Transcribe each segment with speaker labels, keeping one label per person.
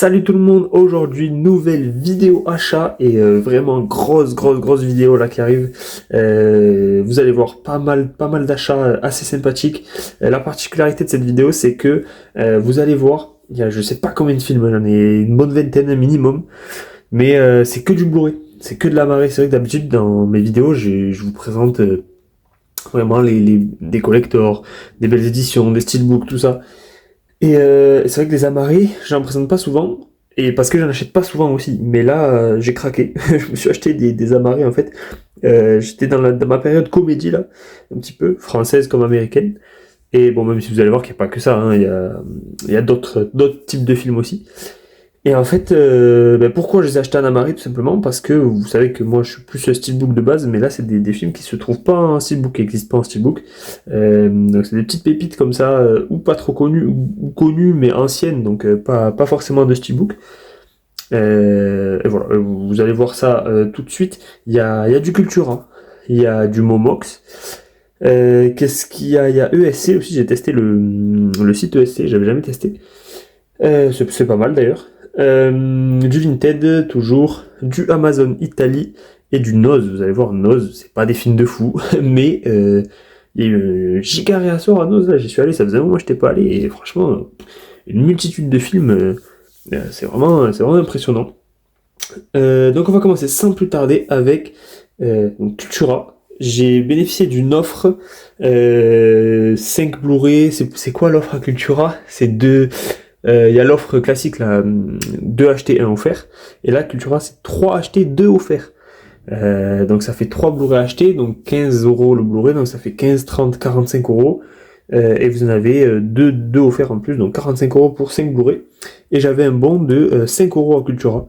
Speaker 1: Salut tout le monde, aujourd'hui nouvelle vidéo achat et vraiment grosse vidéo là qui arrive. Vous allez voir pas mal d'achats assez sympathiques. La particularité de cette vidéo c'est que vous allez voir, il y a je sais pas combien de films, j'en ai une bonne vingtaine un minimum, mais c'est que du Blu-ray, c'est que de la marée. C'est vrai que d'habitude dans mes vidéos je vous présente vraiment des collectors, des belles éditions, des steelbooks, tout ça. Et c'est vrai que les amarrés, j'en présente pas souvent, et parce que j'en achète pas souvent aussi. Mais là, j'ai craqué. Je me suis acheté des amarrés en fait. J'étais dans ma période comédie là, un petit peu, française comme américaine. Et bon, même si vous allez voir qu'il n'y a pas que ça, hein, il y a d'autres types de films aussi. Et en fait, pourquoi je les ai achetés en amarré? Tout simplement parce que vous savez que moi je suis plus steelbook de base, mais là c'est des films qui se trouvent pas en steelbook, qui n'existent pas en steelbook. Donc c'est des petites pépites comme ça, ou pas trop connues, ou connues mais anciennes, donc pas forcément de steelbook. Et voilà, vous allez voir ça tout de suite. Il y a du Cultura, il y a du Momox. Qu'est-ce qu'il y a? Il y a ESC aussi, j'ai testé le site ESC, j'avais jamais testé. C'est pas mal d'ailleurs. Du Vinted, toujours, du Amazon Italie et du Noz. Vous allez voir, Noz, c'est pas des films de fou, mais il y a eu un giga réassort à Noz, là, j'y suis allé, ça faisait un moment que j'étais pas allé, et franchement, une multitude de films, c'est vraiment impressionnant. Donc on va commencer sans plus tarder avec donc Cultura. J'ai bénéficié d'une offre 5 Blu-ray. C'est quoi l'offre à Cultura? C'est deux. Il y a l'offre classique là, 2 achetés, 1 offert. Et là, Cultura, c'est 3 achetés, 2 offerts. Donc ça fait 3 Blu-ray achetés, donc 15 € le Blu-ray, donc ça fait 15, 30, 45 €. Et vous en avez 2 offerts en plus, donc 45 € pour 5 Blu-ray. Et j'avais un bon de 5 € à Cultura,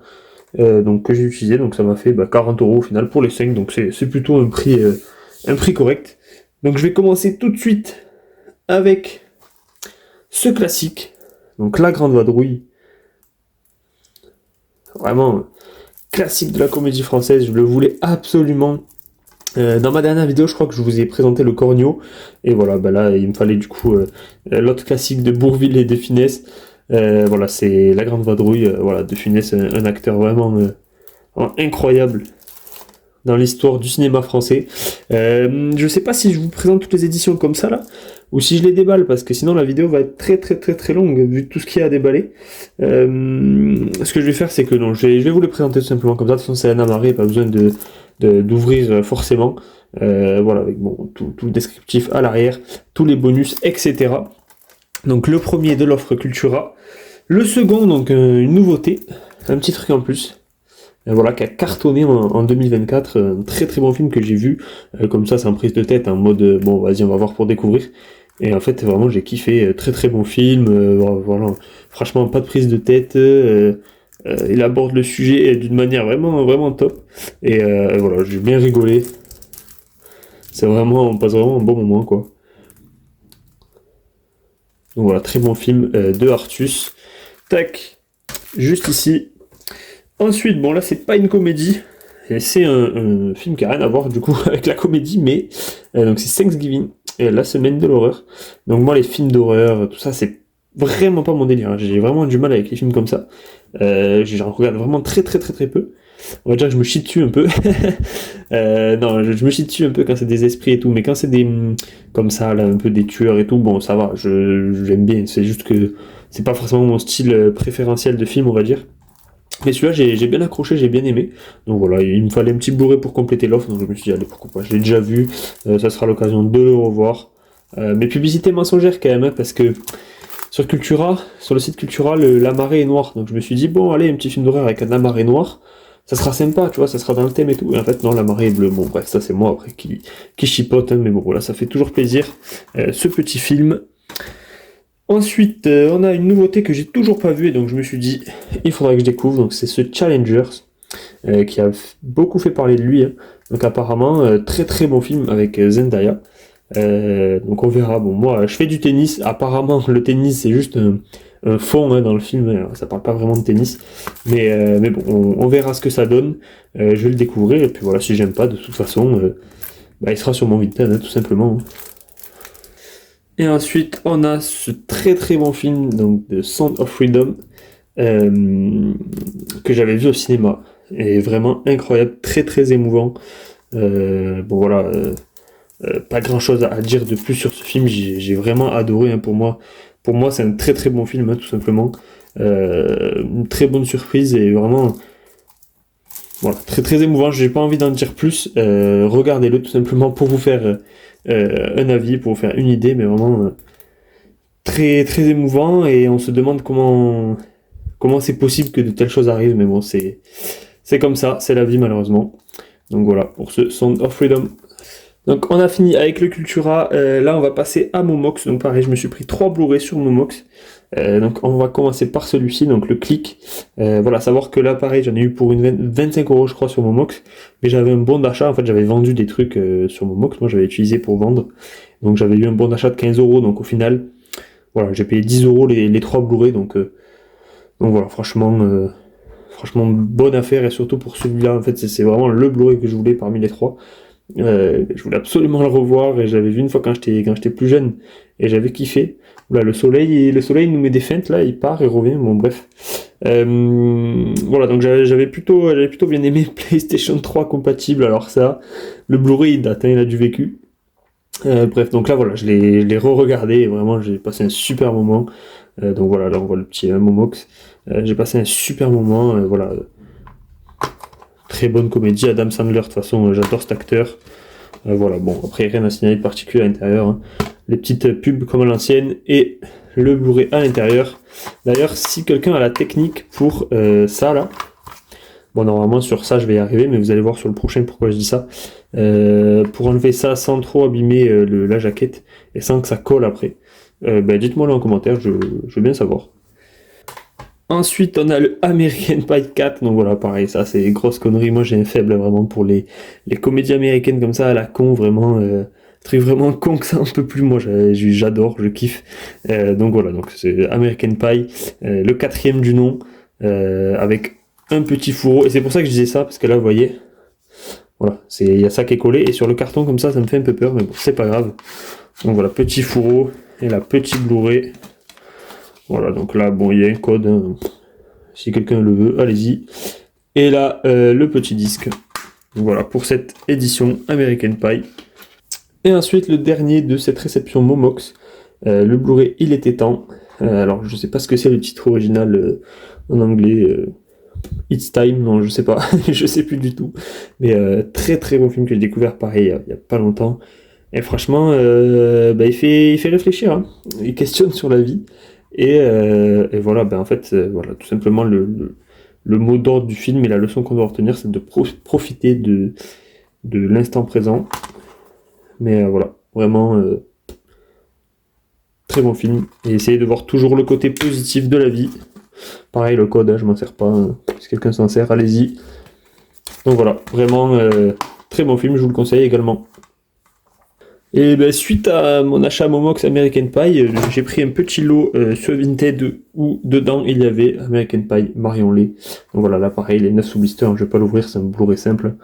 Speaker 1: donc que j'ai utilisé, donc ça m'a fait 40 € au final pour les 5, donc c'est plutôt un prix correct. Donc je vais commencer tout de suite avec ce classique. Donc La Grande Vadrouille, vraiment classique de la comédie française, je le voulais absolument. Dans ma dernière vidéo, je crois que je vous ai présenté le Cornio, et voilà, là il me fallait du coup l'autre classique de Bourvil et de Funès. Voilà, c'est La Grande Vadrouille, voilà, de Funès, un acteur vraiment incroyable dans l'histoire du cinéma français. Je sais pas si je vous présente toutes les éditions comme ça là, ou si je les déballe, parce que sinon la vidéo va être très longue vu tout ce qu'il y a à déballer. Ce que je vais faire, c'est que non, je vais vous les présenter tout simplement comme ça. De toute façon, c'est un amarré, pas besoin d'ouvrir forcément. Voilà, avec tout le descriptif à l'arrière, tous les bonus, etc. Donc le premier de l'offre Cultura. Le second, donc une nouveauté, un petit truc en plus. Voilà, qui a cartonné en 2024, un très bon film que j'ai vu, comme ça, c'est en prise de tête, en mode, bon, vas-y, on va voir pour découvrir. Et en fait, vraiment, j'ai kiffé, très bon film, voilà, franchement, pas de prise de tête, il aborde le sujet d'une manière vraiment top, et voilà, j'ai bien rigolé, on passe vraiment un bon moment, quoi. Donc voilà, très bon film de Artus. Tac, juste ici. Ensuite, bon là c'est pas une comédie, c'est un film qui a rien à voir du coup avec la comédie, mais donc c'est Thanksgiving, la semaine de l'horreur. Donc moi les films d'horreur, tout ça c'est vraiment pas mon délire, hein. J'ai vraiment du mal avec les films comme ça. J'en regarde vraiment très peu. On va dire que je me chie dessus un peu. Non, je me chie dessus un peu quand c'est des esprits et tout, mais quand c'est des comme ça là, un peu des tueurs et tout, bon ça va, j'aime bien. C'est juste que c'est pas forcément mon style préférentiel de film, on va dire. Mais celui-là, j'ai bien accroché, j'ai bien aimé. Donc voilà, il me fallait un petit Blu-ray pour compléter l'offre, donc je me suis dit, allez, pourquoi pas, je l'ai déjà vu, ça sera l'occasion de le revoir. Mais publicité mensongère quand même, hein, parce que sur Cultura, sur le site Cultura, la marée est noire. Donc je me suis dit, bon, allez, un petit film d'horreur avec la marée noire, ça sera sympa, tu vois, ça sera dans le thème et tout. Et en fait, non, la marée est bleue. Bon, bref, ça c'est moi après qui chipote, hein, mais bon, voilà, ça fait toujours plaisir, ce petit film. Ensuite, on a une nouveauté que j'ai toujours pas vue, et donc je me suis dit, il faudra que je découvre. Donc c'est ce Challengers, qui a beaucoup fait parler de lui, hein. Donc apparemment, très bon film avec Zendaya. Donc on verra. Bon, moi, je fais du tennis. Apparemment, le tennis, c'est juste un fond, hein, dans le film. Ça parle pas vraiment de tennis. Mais bon, on verra ce que ça donne. Je vais le découvrir, et puis voilà, si j'aime pas, de toute façon, il sera sur mon Vinted, hein, tout simplement. Et ensuite, on a ce très bon film, donc de Sound of Freedom, que j'avais vu au cinéma. Et vraiment incroyable, très très émouvant. Bon voilà, pas grand chose à dire de plus sur ce film, j'ai vraiment adoré, hein, pour moi c'est un très très bon film, hein, tout simplement. Une très bonne surprise et vraiment voilà, très très émouvant, j'ai pas envie d'en dire plus. Regardez-le tout simplement pour vous faire un avis, pour vous faire une idée, mais vraiment très très émouvant et on se demande comment c'est possible que de telles choses arrivent, mais bon c'est comme ça, c'est la vie malheureusement. Donc voilà pour ce Sound of Freedom. Donc on a fini avec le Cultura, là on va passer à Momox, donc pareil je me suis pris 3 Blu-ray sur Momox, donc on va commencer par celui-ci, donc le Click, voilà, savoir que là pareil j'en ai eu pour 25 € je crois sur Momox, mais j'avais un bon d'achat, en fait j'avais vendu des trucs sur Momox, moi j'avais utilisé pour vendre, donc j'avais eu un bon d'achat de 15 €, donc au final, voilà, j'ai payé 10 € les 3 Blu-ray, donc voilà, franchement bonne affaire, et surtout pour celui-là, en fait c'est vraiment le Blu-ray que je voulais parmi les 3. Je voulais absolument le revoir et j'avais vu une fois quand j'étais plus jeune et j'avais kiffé. Voilà, le soleil nous met des feintes là, il part et revient, bon bref. Voilà, donc j'avais plutôt bien aimé PlayStation 3 compatible, alors ça, le Blu-ray il date, hein, il a du vécu. Bref, donc là voilà, je l'ai re-regardé et vraiment j'ai passé un super moment. Donc voilà, là on voit le petit Momox. J'ai passé un super moment, voilà. Très bonne comédie, Adam Sandler, de toute façon j'adore cet acteur. Voilà, bon, après rien à signaler de particulier à l'intérieur, hein. Les petites pubs comme à l'ancienne et le Blu-ray à l'intérieur. D'ailleurs, si quelqu'un a la technique pour ça là, bon normalement sur ça je vais y arriver, mais vous allez voir sur le prochain pourquoi je dis ça. Pour enlever ça sans trop abîmer la jaquette et sans que ça colle après, dites-moi là en commentaire, je veux bien savoir. Ensuite, on a le American Pie 4, donc voilà, pareil, ça c'est grosse connerie. Moi j'ai un faible vraiment pour les comédies américaines comme ça, à la con, vraiment, truc vraiment con que ça un peu plus. Moi j'adore, je kiffe. Donc voilà, donc c'est American Pie, le 4e du nom, avec un petit fourreau. Et c'est pour ça que je disais ça, parce que là, vous voyez, voilà, il y a ça qui est collé, et sur le carton comme ça me fait un peu peur, mais bon, c'est pas grave. Donc voilà, petit fourreau, et la petite Blu-ray. Voilà, donc là, bon, il y a un code, hein. Si quelqu'un le veut, allez-y. Et là, le petit disque. Donc voilà, pour cette édition American Pie. Et ensuite, le dernier de cette réception Momox, le Blu-ray Il était temps. Alors, je sais pas ce que c'est le titre original en anglais. It's Time, non, je sais pas, je sais plus du tout. Mais très très bon film que j'ai découvert, pareil, il y a pas longtemps. Et franchement, il fait réfléchir, hein. Il questionne sur la vie. Et voilà, en fait, voilà, tout simplement le mot d'ordre du film et la leçon qu'on doit retenir, c'est de profiter de l'instant présent. Mais voilà, vraiment très bon film. Et essayez de voir toujours le côté positif de la vie. Pareil, le code, hein, je m'en sers pas. Hein. Si quelqu'un s'en sert, allez-y. Donc voilà, vraiment très bon film, je vous le conseille également. Et suite à mon achat Momox American Pie, j'ai pris un petit lot sur Vinted où dedans il y avait American Pie Marion Lay. Donc voilà, là pareil, les 9 sous blister, je vais pas l'ouvrir, c'est un Blu-ray simple.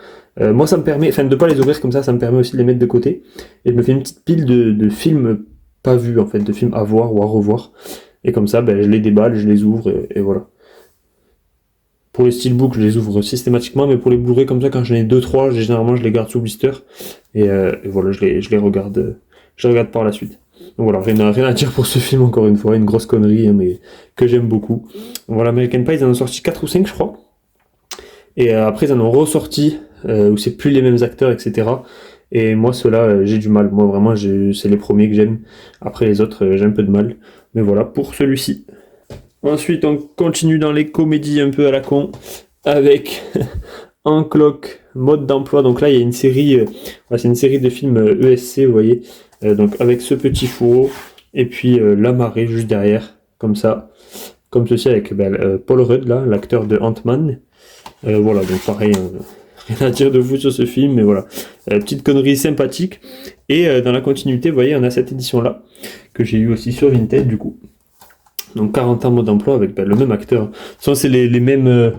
Speaker 1: Moi ça me permet, de pas les ouvrir comme ça me permet aussi de les mettre de côté. Et je me fais une petite pile de films pas vus en fait, de films à voir ou à revoir. Et comme ça, je les déballe, je les ouvre et voilà. Pour les steelbooks, je les ouvre systématiquement, mais pour les Blu-ray comme ça, quand j'en ai 2-3, généralement je les garde sous blister. Et voilà, je les regarde par la suite. Donc voilà, rien à dire pour ce film, encore une fois, une grosse connerie, hein, mais que j'aime beaucoup. Donc voilà, American Pie, ils en ont sorti 4 ou 5, je crois. Et après, ils en ont ressorti, où c'est plus les mêmes acteurs, etc. Et moi, ceux-là, j'ai du mal. Moi, vraiment, c'est les premiers que j'aime. Après, les autres, j'ai un peu de mal. Mais voilà, pour celui-ci. Ensuite, on continue dans les comédies un peu à la con, avec Unclock, mode d'emploi. Donc là, il y a une série, c'est une série de films ESC, vous voyez. Donc avec ce petit fourreau, et puis la marée juste derrière, comme ça. Comme ceci avec Paul Rudd, là, l'acteur de Ant-Man. Voilà, donc pareil, rien à dire de vous sur ce film, mais voilà. Petite connerie sympathique. Et dans la continuité, vous voyez, on a cette édition-là, que j'ai eu aussi sur Vinted, du coup. Donc 40 ans mode d'emploi avec le même acteur. De toute façon, c'est les mêmes.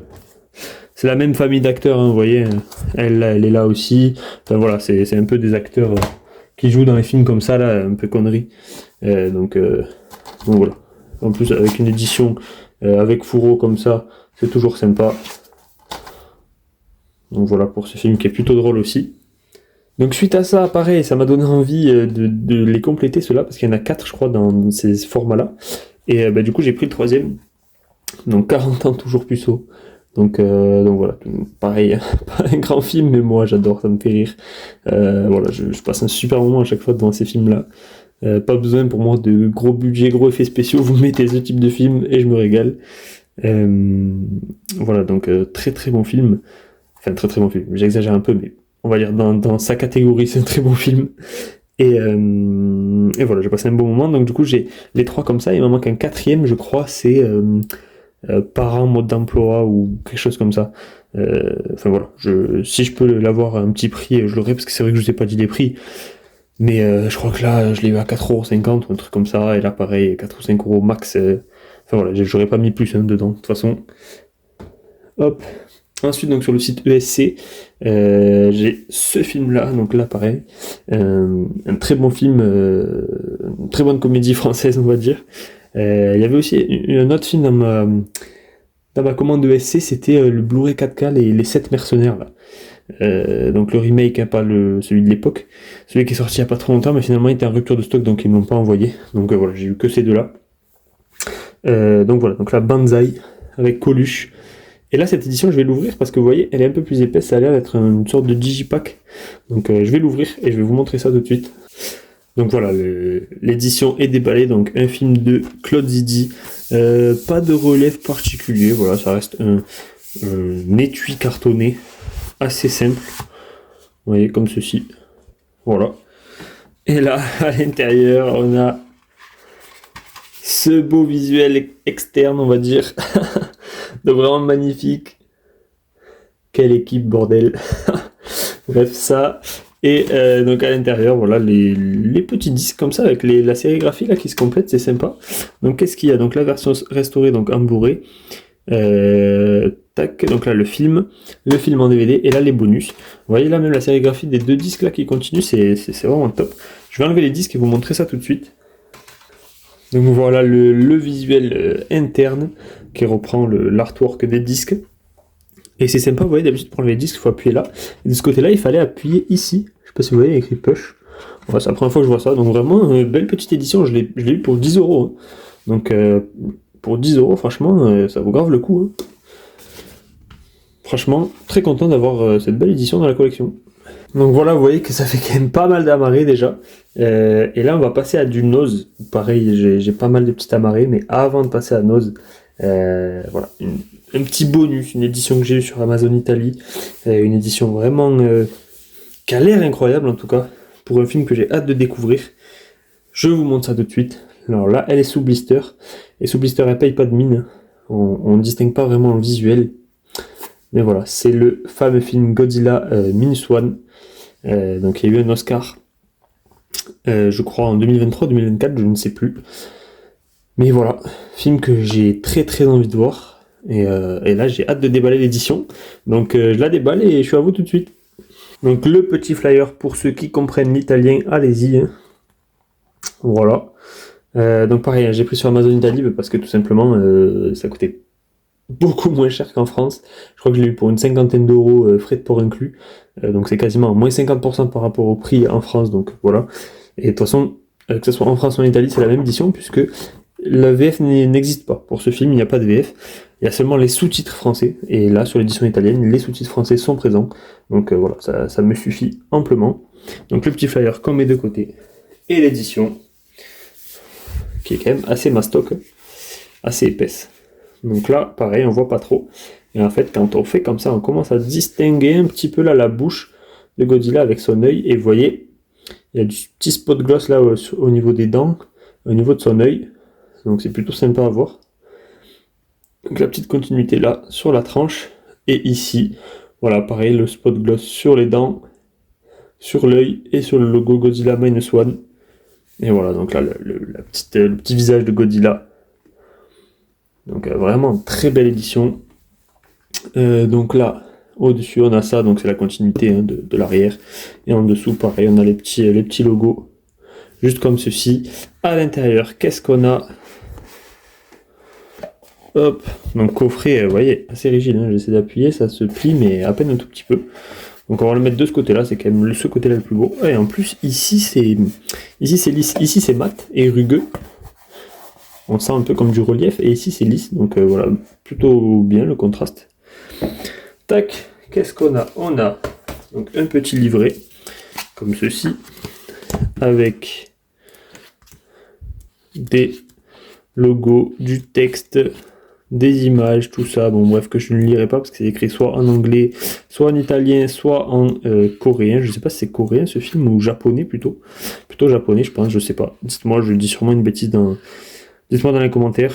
Speaker 1: C'est la même famille d'acteurs, hein, vous voyez. Elle est là aussi. Enfin voilà, c'est un peu des acteurs qui jouent dans les films comme ça, là, un peu conneries. Donc voilà. En plus, avec une édition avec fourreau comme ça, c'est toujours sympa. Donc voilà pour ce film qui est plutôt drôle aussi. Donc suite à ça, pareil, ça m'a donné envie de les compléter ceux-là, parce qu'il y en a 4 je crois dans ces formats-là. Et du coup j'ai pris le troisième, donc 40 ans toujours puceau. Donc voilà, pareil, pas un grand film, mais moi j'adore, ça me fait rire. Voilà, je passe un super moment à chaque fois devant ces films-là. Pas besoin pour moi de gros budget, gros effets spéciaux, vous mettez ce type de film et je me régale. Voilà, donc très très bon film. Enfin, très très bon film, j'exagère un peu, mais on va dire dans sa catégorie, c'est un très bon film. Et voilà, j'ai passé un bon moment, donc du coup j'ai les 3 comme ça, il m'en manque un 4e, je crois, c'est parent mode d'emploi ou quelque chose comme ça. Enfin voilà, si je peux l'avoir à un petit prix, je l'aurai, parce que c'est vrai que je vous ai pas dit les prix. Mais je crois que là, je l'ai eu à 4,50€ ou un truc comme ça, et là pareil, 4 ou 5€ max. Enfin voilà, j'aurais pas mis plus dedans, de toute façon. Hop. Ensuite, donc sur le site ESC, j'ai ce film-là, donc là pareil, un très bon film, une très bonne comédie française, on va dire. Il y avait aussi un autre film dans ma commande ESC, c'était le Blu-ray 4K, les 7 mercenaires là. Donc le remake, hein, pas celui de l'époque, celui qui est sorti il n'y a pas trop longtemps, mais finalement il était en rupture de stock, donc ils ne m'ont pas envoyé. Donc voilà, j'ai eu que ces deux-là. Donc voilà, donc la Banzai avec Coluche. Et là, cette édition, je vais l'ouvrir parce que vous voyez, elle est un peu plus épaisse, ça a l'air d'être une sorte de digipack. Donc je vais l'ouvrir et je vais vous montrer ça tout de suite. Donc voilà, l'édition est déballée, donc un film de Claude Zidi. Pas de relief particulier, voilà, ça reste un étui cartonné assez simple. Vous voyez, comme ceci. Voilà. Et là, à l'intérieur, on a ce beau visuel externe, on va dire. De vraiment magnifique. Quelle équipe, bordel. Bref, ça. Et donc à l'intérieur, voilà, les petits disques comme ça, avec la sérigraphie là qui se complète, c'est sympa. Donc qu'est-ce qu'il y a? Donc la version restaurée, donc en Blu-ray. Tac, donc là le film en DVD, et là les bonus. Vous voyez là même la sérigraphie des 2 disques là qui continuent, c'est vraiment top. Je vais enlever les disques et vous montrer ça tout de suite. Donc voilà le visuel interne qui reprend l'artwork des disques. Et c'est sympa, vous voyez, d'habitude pour enlever les disques, il faut appuyer là. Et de ce côté-là, il fallait appuyer ici. Je sais pas si vous voyez, écrit push. Voilà, c'est la première fois que je vois ça. Donc vraiment, belle petite édition, je l'ai eu pour 10€. Hein. Donc pour 10€, franchement, ça vaut grave le coup. Hein. Franchement, très content d'avoir cette belle édition dans la collection. Donc voilà, vous voyez que ça fait quand même pas mal d'amarrés déjà. Et là, on va passer à du Nose. Pareil, j'ai pas mal de petits amarrés, mais avant de passer à Nose, voilà, un petit bonus, une édition que j'ai eue sur Amazon Italie, une édition vraiment qui a l'air incroyable en tout cas, pour un film que j'ai hâte de découvrir. Je vous montre ça tout de suite. Alors là, elle est sous blister, et sous blister elle paye pas de mine, on ne distingue pas vraiment le visuel, mais voilà, c'est le fameux film Godzilla Minus One. Donc il y a eu un Oscar, je crois en 2023-2024, je ne sais plus. Mais voilà, film que j'ai très très envie de voir. Et là j'ai hâte de déballer l'édition. Donc je la déballe et je suis à vous tout de suite. Donc le petit flyer pour ceux qui comprennent l'italien, allez-y. Hein. Voilà. Donc pareil, j'ai pris sur Amazon Italie parce que tout simplement ça coûtait beaucoup moins cher qu'en France. Je crois que je l'ai eu pour une 50aine d'euros, frais de port inclus. Donc c'est quasiment moins 50% par rapport au prix en France. Donc voilà. Et de toute façon, que ce soit en France ou en Italie, c'est la même édition puisque la VF n'existe pas. Pour ce film, il n'y a pas de VF. Il y a seulement les sous-titres français. Et là, sur l'édition italienne, les sous-titres français sont présents. Donc voilà, ça me suffit amplement. Donc le petit flyer comme mes deux côtés. Et l'édition, qui est quand même assez mastoc, assez épaisse. Donc là, pareil, on voit pas trop. Et en fait, quand on fait comme ça, on commence à distinguer un petit peu là la bouche de Godzilla avec son œil. Et vous voyez, il y a du petit spot gloss là au niveau des dents, au niveau de son œil. Donc c'est plutôt sympa à voir. Donc la petite continuité là sur la tranche. Et ici, voilà, pareil, le spot gloss sur les dents, sur l'œil et sur le logo Godzilla Minus One. Et voilà, donc là, le petit visage de Godzilla. Donc vraiment très belle édition. Donc là, au-dessus, on a ça, donc c'est la continuité hein, de l'arrière. Et en dessous, pareil, on a les petits logos, juste comme ceci. À l'intérieur, qu'est-ce qu'on a? Hop, donc coffret, vous voyez, assez rigide, hein. J'essaie d'appuyer, ça se plie, mais à peine un tout petit peu. Donc on va le mettre de ce côté-là, c'est quand même ce côté-là le plus beau. Et en plus, ici c'est lisse, ici c'est mat et rugueux. On sent un peu comme du relief, et ici c'est lisse, donc voilà, plutôt bien le contraste. Tac, qu'est-ce qu'on a? On a donc un petit livret, comme ceci, avec des logos, du texte, des images, tout ça, bon bref, que je ne lirai pas parce que c'est écrit soit en anglais, soit en italien, soit en coréen. Je sais pas si c'est coréen ce film ou japonais plutôt japonais je pense, je sais pas. Dites-moi, je dis sûrement une bêtise dites-moi dans les commentaires.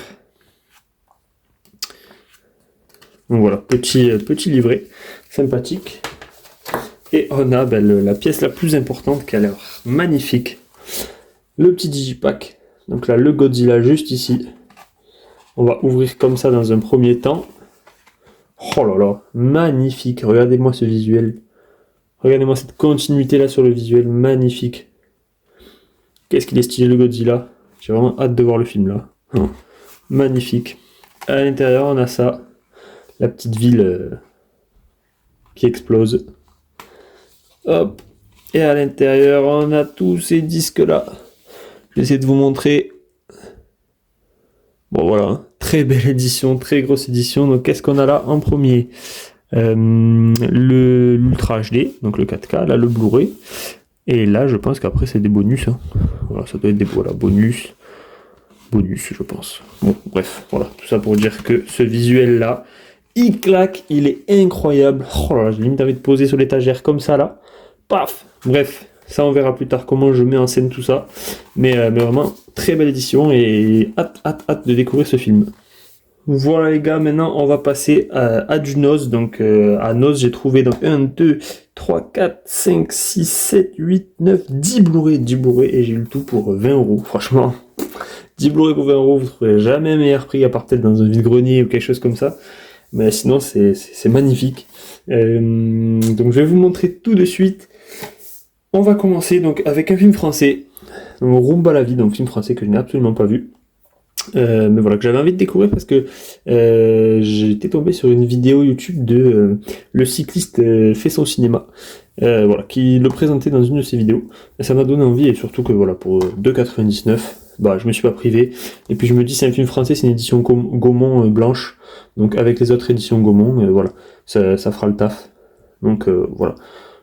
Speaker 1: Donc voilà, petit livret sympathique. Et on a la pièce la plus importante qui a l'air magnifique, le petit digipack. Donc là, le Godzilla juste ici. On va ouvrir comme ça dans un premier temps. Oh là là, magnifique. Regardez-moi ce visuel. Regardez-moi cette continuité là sur le visuel, magnifique. Qu'est-ce qu'il est stylé le Godzilla. J'ai vraiment hâte de voir le film là. Oh, magnifique. À l'intérieur, on a ça. La petite ville qui explose. Hop. Et à l'intérieur, on a tous ces disques là. Je vais essayer de vous montrer. Bon voilà, très belle édition, très grosse édition. Donc qu'est-ce qu'on a là en premier? L'Ultra HD, donc le 4K, là le Blu-ray. Et là je pense qu'après c'est des bonus. Hein. Voilà, ça doit être des bonus, je pense. Bon bref, voilà, tout ça pour dire que ce visuel là, il claque, il est incroyable. Oh là là, j'ai limite envie de poser sur l'étagère comme ça là. Paf. Bref, ça on verra plus tard comment je mets en scène tout ça. Mais vraiment, très belle édition et hâte de découvrir ce film. Voilà les gars, maintenant on va passer à du Noz. Donc à Noz j'ai trouvé donc 1, 2, 3, 4, 5, 6, 7, 8, 9, 10 Blu-ray et j'ai eu le tout pour 20€. Franchement, 10 Blu-ray pour 20€, vous trouverez jamais un meilleur prix à part peut-être dans un vide-grenier ou quelque chose comme ça. Mais sinon c'est magnifique. Donc je vais vous montrer tout de suite. On va commencer donc avec un film français, Rumba la vie, donc film français que je n'ai absolument pas vu. Mais voilà, que j'avais envie de découvrir parce que j'étais tombé sur une vidéo YouTube de le cycliste fait son cinéma, voilà, qui le présentait dans une de ses vidéos. Et ça m'a donné envie, et surtout que voilà, pour 2,99€, bah je me suis pas privé. Et puis je me dis c'est un film français, c'est une édition Gaumont blanche, donc avec les autres éditions Gaumont, voilà, ça fera le taf. Donc voilà.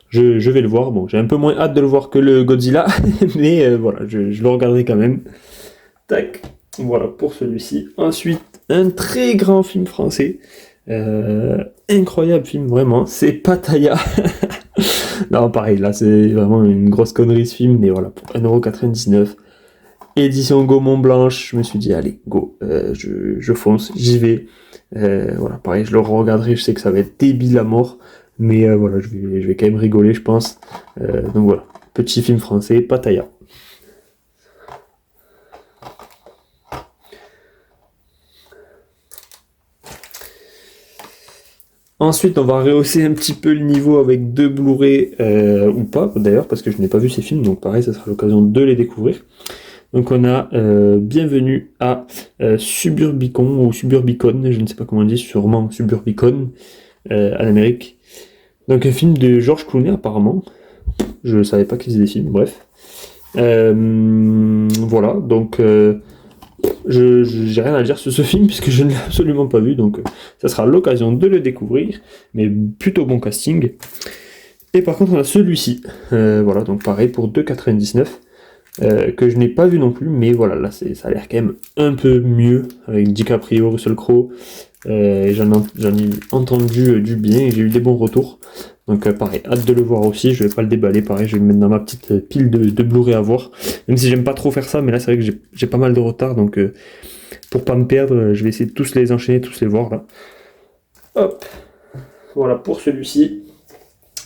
Speaker 1: Je vais le voir. Bon, j'ai un peu moins hâte de le voir que le Godzilla, mais voilà, je le regarderai quand même. Tac. Voilà pour celui-ci. Ensuite, un très grand film français. Incroyable film, vraiment. C'est Pattaya. Non, pareil, là, c'est vraiment une grosse connerie ce film, mais voilà, pour 1,99€. Édition Gaumont blanche, je me suis dit, allez, go, je fonce, j'y vais. Voilà, pareil, je le regarderai, je sais que ça va être débile à mort, mais voilà, je vais quand même rigoler, je pense. Donc voilà, petit film français, Pattaya. Ensuite, on va rehausser un petit peu le niveau avec 2 Blu-ray, ou pas d'ailleurs, parce que je n'ai pas vu ces films, donc pareil, ça sera l'occasion de les découvrir. Donc on a Bienvenue à Suburbicon, ou Suburbicon, je ne sais pas comment on dit, sûrement Suburbicon, en Amérique. Donc un film de George Clooney apparemment, je ne savais pas qu'il faisait des films, bref. Voilà, donc j'ai rien à dire sur ce film puisque je ne l'ai absolument pas vu, donc ça sera l'occasion de le découvrir, mais plutôt bon casting. Et par contre on a celui-ci, voilà, donc pareil pour 2,99€, que je n'ai pas vu non plus, mais voilà, là ça a l'air quand même un peu mieux, avec DiCaprio, Russell Crowe, j'en ai entendu du bien et j'ai eu des bons retours. Donc pareil, hâte de le voir aussi, je vais pas le déballer, pareil, je vais le mettre dans ma petite pile de Blu-ray à voir, même si j'aime pas trop faire ça, mais là c'est vrai que j'ai pas mal de retard, donc pour pas me perdre, je vais essayer de tous les enchaîner, tous les voir là. Hop, voilà pour celui-ci.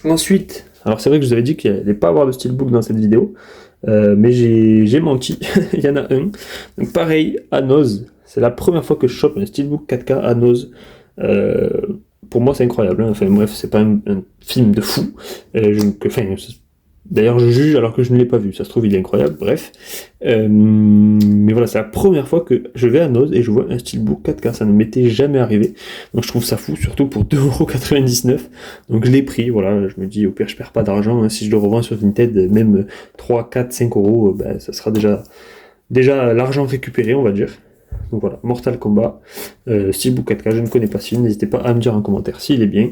Speaker 1: Ensuite, alors c'est vrai que je vous avais dit qu'il n'allait pas avoir de steelbook dans cette vidéo, mais j'ai menti, il y en a un. Donc pareil, à Noz, c'est la première fois que je chope un steelbook 4K à Noz. Pour moi c'est incroyable, hein. Enfin bref, c'est pas un film de fou, D'ailleurs, je juge alors que je ne l'ai pas vu. Ça se trouve, il est incroyable. Bref. Mais voilà, c'est la première fois que je vais à Noz et je vois un Steelbook 4K. Ça ne m'était jamais arrivé. Donc, je trouve ça fou, surtout pour 2,99€. Donc, je l'ai pris. Voilà, je me dis, au pire, je perds pas d'argent. Hein. Si je le revends sur Vinted, même 3, 4, 5€, ben, ça sera déjà l'argent récupéré, on va dire. Donc voilà, Mortal Kombat, Steelbook 4K, je ne connais pas ce film. N'hésitez pas à me dire en commentaire s'il est bien.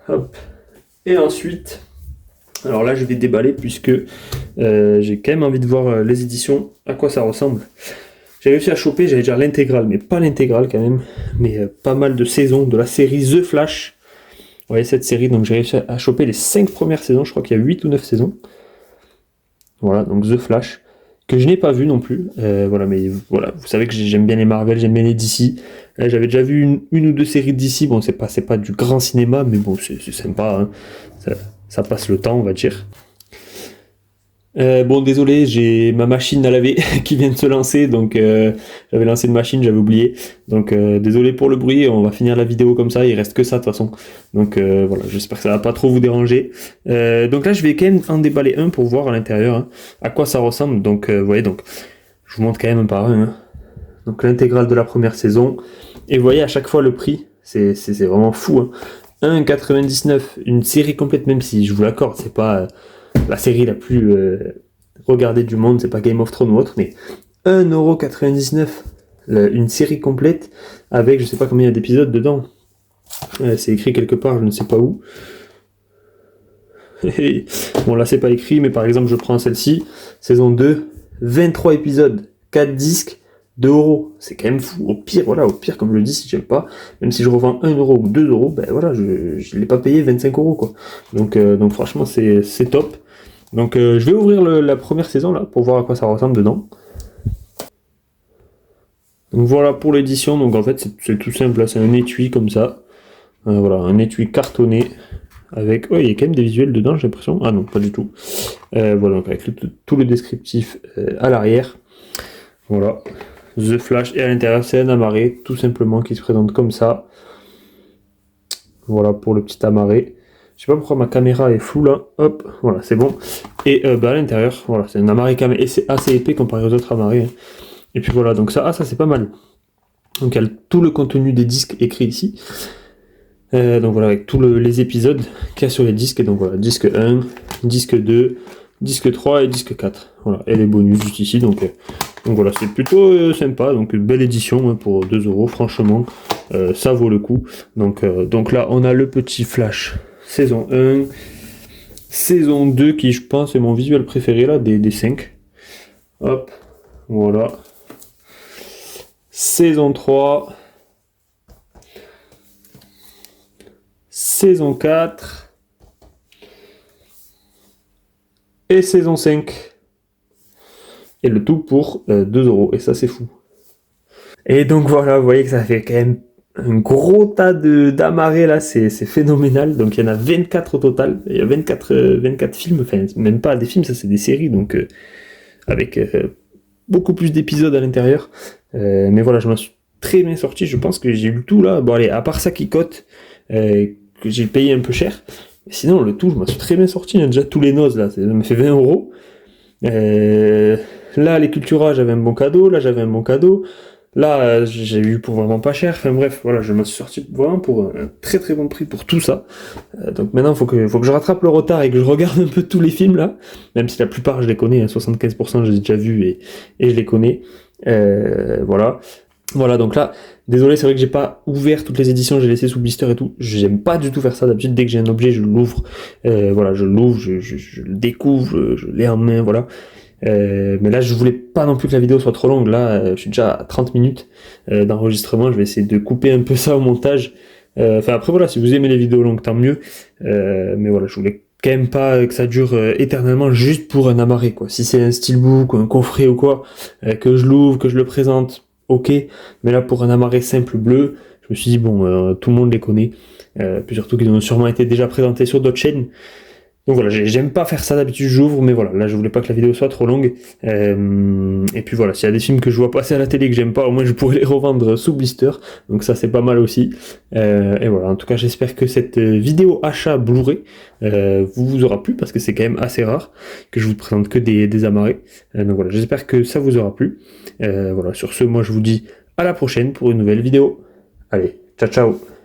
Speaker 1: Hop. Et ensuite, alors là je vais déballer puisque j'ai quand même envie de voir les éditions, à quoi ça ressemble. J'ai réussi à choper, j'allais dire l'intégrale, mais pas l'intégrale quand même, mais pas mal de saisons de la série The Flash. Vous voyez cette série, donc j'ai réussi à choper les 5 premières saisons, je crois qu'il y a 8 ou 9 saisons. Voilà, donc The Flash, que je n'ai pas vu non plus. Voilà, mais voilà, vous savez que j'aime bien les Marvel, j'aime bien les DC. J'avais déjà vu une ou deux séries de DC, bon c'est pas du grand cinéma, mais bon c'est sympa, hein. Ça passe le temps, on va dire. Bon, désolé, j'ai ma machine à laver qui vient de se lancer, donc j'avais lancé une machine, j'avais oublié. Donc désolé pour le bruit, on va finir la vidéo comme ça, il reste que ça de toute façon. Donc voilà, j'espère que ça va pas trop vous déranger. Donc là, je vais quand même en déballer un pour voir à l'intérieur hein, à quoi ça ressemble. Donc vous voyez, donc je vous montre quand même un par un. Hein. Donc l'intégrale de la première saison. Et vous voyez à chaque fois le prix, c'est vraiment fou. Hein. 1,99€, une série complète, même si je vous l'accorde, c'est pas la série la plus regardée du monde, c'est pas Game of Thrones ou autre, mais 1,99€, une série complète, avec je sais pas combien il y a d'épisodes dedans. C'est écrit quelque part, je ne sais pas où. Bon là c'est pas écrit, mais par exemple je prends celle-ci, saison 2, 23 épisodes, 4 disques, 2€, c'est quand même fou. Au pire, voilà, au pire, comme je le dis, si j'aime pas, même si je revends 1€ ou 2€, ben voilà, je l'ai pas payé 25€, quoi. Donc franchement, c'est top. Donc je vais ouvrir la première saison là pour voir à quoi ça ressemble dedans. Donc voilà pour l'édition. Donc en fait c'est tout simple, là, c'est un étui comme ça. Voilà, un étui cartonné avec. Oh, il y a quand même des visuels dedans, j'ai l'impression. Ah non, pas du tout. Voilà, donc avec tout le descriptif à l'arrière. Voilà. The Flash, et à l'intérieur c'est un amarré tout simplement qui se présente comme ça. Voilà pour le petit amarré. Je sais pas pourquoi ma caméra est floue là. Hop, voilà, c'est bon. Et à l'intérieur, voilà, c'est un amarré quand même assez épais comparé aux autres amarrés. Hein. Et puis voilà, donc ça c'est pas mal. Donc il y a tout le contenu des disques écrit ici. Donc voilà, avec tous les épisodes qu'il y a sur les disques. Et donc voilà, disque 1, disque 2, disque 3 et disque 4. Voilà, et les bonus juste ici. Donc voilà, c'est plutôt sympa. Donc belle édition hein, pour 2€, franchement, ça vaut le coup. Donc là, on a le petit Flash saison 1, saison 2 qui je pense est mon visuel préféré là, des 5. Hop, voilà. Saison 3. Saison 4. Et saison 5. Et le tout pour 2€. Et ça c'est fou. Et donc voilà, vous voyez que ça fait quand même un gros tas d'amarrés là, c'est phénoménal. Donc il y en a 24 au total. Il y a 24 films, enfin même pas des films, ça c'est des séries, donc avec beaucoup plus d'épisodes à l'intérieur. Mais voilà, je m'en suis très bien sorti. Je pense que j'ai eu le tout là. Bon allez, à part ça qui cote, que j'ai payé un peu cher. Mais sinon le tout, je m'en suis très bien sorti. Il y a déjà tous les nozes là, ça me fait 20€. Là les Cultura, j'avais un bon cadeau. Là j'avais un bon cadeau. Là, j'ai eu pour vraiment pas cher. Enfin bref, voilà, je me suis sorti vraiment pour un très très bon prix pour tout ça. Donc maintenant, faut que je rattrape le retard et que je regarde un peu tous les films là. Même si la plupart je les connais, hein, 75% je les ai déjà vus et je les connais. Voilà. Voilà, donc là, désolé, c'est vrai que j'ai pas ouvert toutes les éditions, j'ai laissé sous blister et tout. J'aime pas du tout faire ça. D'habitude, dès que j'ai un objet, je l'ouvre. Voilà, je l'ouvre, je le découvre, je l'ai en main, voilà. Mais là je voulais pas non plus que la vidéo soit trop longue. Là je suis déjà à 30 minutes d'enregistrement, je vais essayer de couper un peu ça au montage. Enfin après voilà, si vous aimez les vidéos longues tant mieux, mais voilà, je voulais quand même pas que ça dure éternellement juste pour un amarré quoi. Si c'est un steelbook ou un coffret ou quoi, que je l'ouvre, que je le présente, ok, mais là pour un amarré simple bleu, je me suis dit bon, tout le monde les connaît, puis surtout qu'ils ont sûrement été déjà présentés sur d'autres chaînes. Donc voilà, j'aime pas faire ça d'habitude, j'ouvre, mais voilà, là je voulais pas que la vidéo soit trop longue. Et puis voilà, s'il y a des films que je vois passer à la télé que j'aime pas, au moins je pourrais les revendre sous blister. Donc ça c'est pas mal aussi. Et voilà, en tout cas j'espère que cette vidéo achat Blu-ray vous aura plu, parce que c'est quand même assez rare que je vous présente que des amarrés. Donc voilà, j'espère que ça vous aura plu. Voilà, sur ce, moi je vous dis à la prochaine pour une nouvelle vidéo. Allez, ciao ciao.